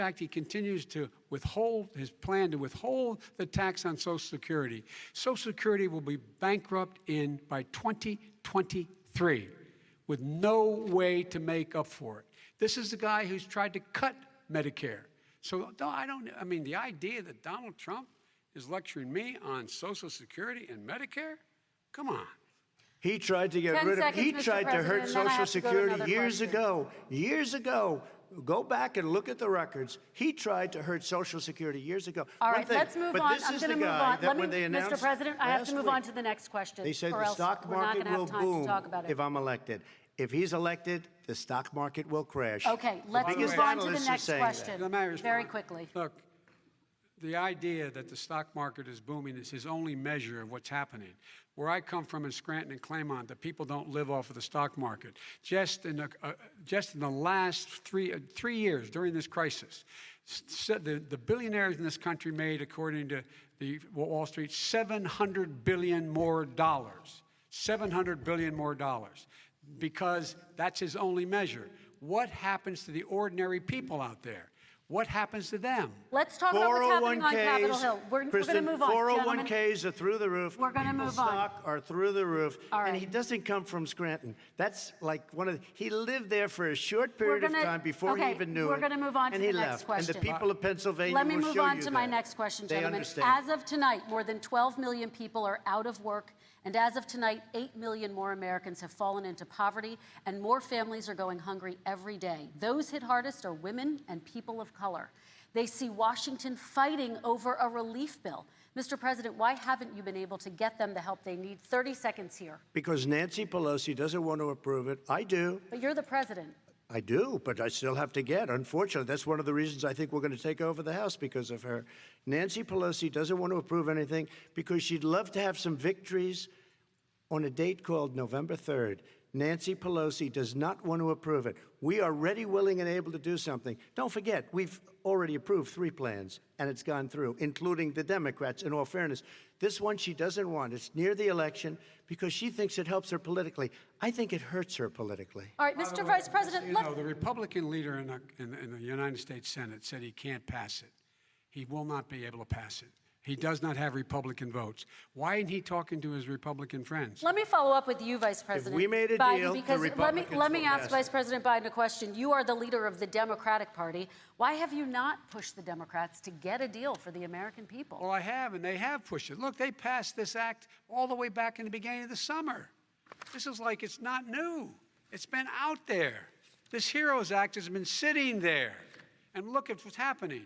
fact, he continues to withhold his plan to withhold the tax on Social Security. Social Security will be bankrupt by 2023 with no way to make up for it. This is the guy who's tried to cut Medicare. So I mean, the idea that Donald Trump is lecturing me on Social Security and Medicare? Come on. He tried to get rid of, he tried to hurt Social Security years ago. Years ago. Go back and look at the records. He tried to hurt Social Security years ago. All right, let's move on. I'm going to move on. Mr. President, I have to move on to the next question. They said the stock market will boom if I'm elected. If he's elected, the stock market will crash. Okay, let's move on to the next question very quickly. Look, the idea that the stock market is booming is his only measure of what's happening. Where I come from in Scranton and Claymont, the people don't live off of the stock market. Just in the last three years during this crisis, the billionaires in this country made, according to Wall Street, $700 billion more dollars. $700 billion more dollars, because that's his only measure. What happens to the ordinary people out there? What happens to them? Let's talk about what's happening on Capitol Hill. We're going to move on, 401ks are through the roof. We're going to move on. Stock are through the roof. All right. And he doesn't come from Scranton. That's like he lived there for a short period of time before he even knew it. We're going to move on to the next question. And the people of Pennsylvania Let me will move show on you to that. my next question, gentlemen. They understand. As of tonight, more than 12 million people are out of work. And as of tonight, 8 million more Americans have fallen into poverty, and more families are going hungry every day. Those hit hardest are women and people of color. They see Washington fighting over a relief bill. Mr. President, why haven't you been able to get them the help they need? 30 seconds here. Because Nancy Pelosi doesn't want to approve it. I do. But you're the president. I do, but I still have to get. Unfortunately, that's one of the reasons I think we're going to take over the House, because of her. Nancy Pelosi doesn't want to approve anything because she'd love to have some victories on a date called November 3rd. Nancy Pelosi does not want to approve it. We are ready, willing, and able to do something. Don't forget, we've already approved 3 plans, and it's gone through, including the Democrats, in all fairness. This one she doesn't want. It's near the election because she thinks it helps her politically. I think it hurts her politically. All right, Mr. Vice President. You know, the Republican leader in the United States Senate said he can't pass it. He will not be able to pass it. He does not have Republican votes. Why isn't he talking to his Republican friends? Let me follow up with you, Vice President. If we made a Biden, deal, because the Republicans let me will ask pass Vice President Biden a question. You are the leader of the Democratic Party. Why have you not pushed the Democrats to get a deal for the American people? Well, I have, and they have pushed it. Look, they passed this act all the way back in the beginning of the summer. This is like it's not new. It's been out there. This HEROES Act has been sitting there. And look at what's happening.